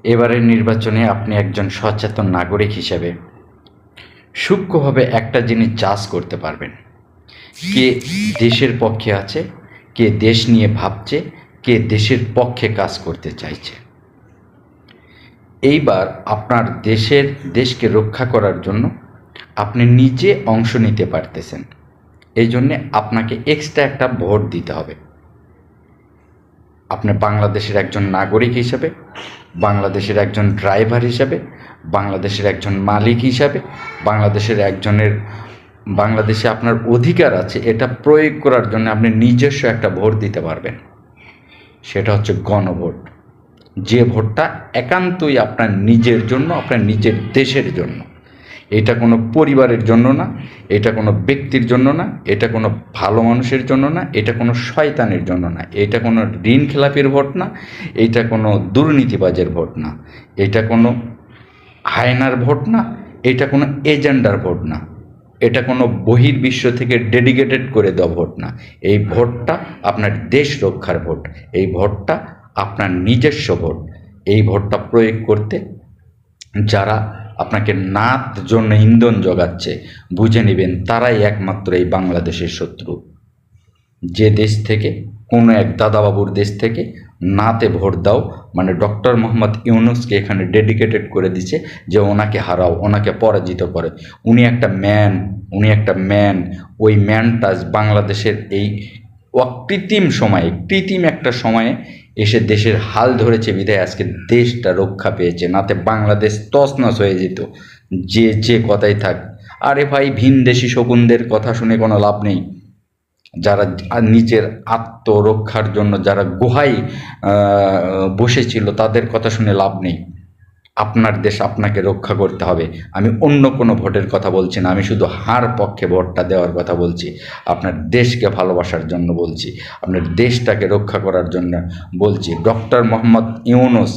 এবারের নির্বাচনে আপনি একজন সচেতন নাগরিক হিসেবে সূক্ষ্মভাবে একটা জিনিস জাজ করতে পারবেন, কে দেশের পক্ষে আছে, কে দেশ নিয়ে ভাবছে, কে দেশের পক্ষে কাজ করতে চাইছে। এইবার আপনার দেশকে রক্ষা করার জন্য আপনি নিজে অংশ নিতে পারতেছেন, এই জন্যে আপনাকে এক্সট্রা একটা ভোট দিতে হবে। আপনি বাংলাদেশের একজন নাগরিক হিসাবে, বাংলাদেশের একজন ড্রাইভার হিসাবে, বাংলাদেশের একজন মালিক হিসাবে, বাংলাদেশে আপনার অধিকার আছে এটা প্রয়োগ করার জন্য আপনি নিজস্ব একটা ভোট দিতে পারবেন। সেটা হচ্ছে গণভোট, যে ভোটটা একান্তই আপনার নিজের জন্য, আপনার নিজের দেশের জন্য। এটা কোনো পরিবারের জন্য না, এটা কোনো ব্যক্তির জন্য না, এটা কোনো ভালো মানুষের জন্য না, এটা কোনো শয়তানের জন্য না, এটা কোনো ঋণ খেলাপির ভোট না, এটা কোনো দুর্নীতিবাজের ভোট না, এটা কোনো হায়নার ভোট না, এটা কোনো এজেন্ডার ভোট না, এটা কোনো বহির্বিশ্ব থেকে ডেডিকেটেড করে দেওয়া ভোট না। এই ভোটটা আপনার দেশ রক্ষার ভোট, এই ভোটটা আপনার নিজস্ব ভোট। এই ভোটটা প্রয়োগ করতে যারা আপনাকে নাত জন্য ইন্ধন জোগাচ্ছে, বুঝে নেবেন তারাই একমাত্র এই বাংলাদেশের শত্রু। যে দেশ থেকে, কোনো এক দাদাবাবুর দেশ থেকে নাতে ভোট দাও, মানে ডক্টর মোহাম্মদ ইউনূসকে এখানে ডেডিকেটেড করে দিচ্ছে যে ওনাকে হারাও, ওনাকে পরাজিত করে। উনি একটা ম্যান। ওই ম্যানটা বাংলাদেশের এই কৃত্রিম একটা সময়ে এসে দেশের হাল ধরেছে বিধায় আজকে দেশটা রক্ষা পেয়েছে, নাতে বাংলাদেশ তছনছ হয়ে যেত। যে কথাই থাক, আরে ভাই ভিনদেশি শকুনদের কথা শুনে কোনো লাভ নেই। যারা নিজের আত্মরক্ষার জন্য যারা গুহায় বসেছিল তাদের কথা শুনে লাভ নেই। আপনার দেশ আপনাকে রক্ষা করতে হবে। আমি অন্য কোনো ভোটের কথা বলছি না, আমি শুধু হার পক্ষে ভোটটা দেওয়ার কথা বলছি। আপনার দেশকে ভালোবাসার জন্য বলছি, আপনার দেশটাকে রক্ষা করার জন্য বলছি। ডক্টর মোহাম্মদ ইউনূস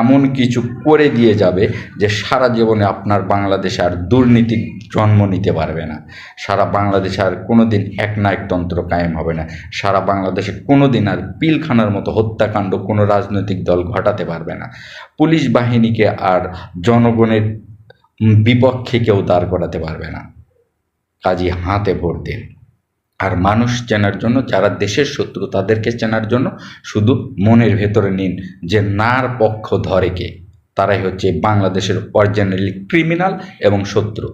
এমন কিছু করে দিয়ে যাবে যে সারা জীবনে আপনার বাংলাদেশে আর দুর্নীতি জন্ম নিতে পারবে না। সারা বাংলাদেশে আর কোনো দিন একনায়কতন্ত্র কায়েম হবে না। সারা বাংলাদেশে কোনো দিন আর পিলখানার মতো হত্যাকাণ্ড কোনো রাজনৈতিক দল ঘটাতে পারবে না। পুলিশ বাহিনীকে আর জনগণের বিপক্ষে কেউ দাঁড় করাতে পারবে না। কাজী হাতে ভোট দিন। আর মানুষ চেনার জন্য, যারা দেশের শত্রু তাদেরকে চেনার জন্য শুধু মনের ভেতরে নিন যে নার পক্ষ ধরে কে, তারাই হচ্ছে বাংলাদেশের অরিজিনালি ক্রিমিনাল এবং শত্রু।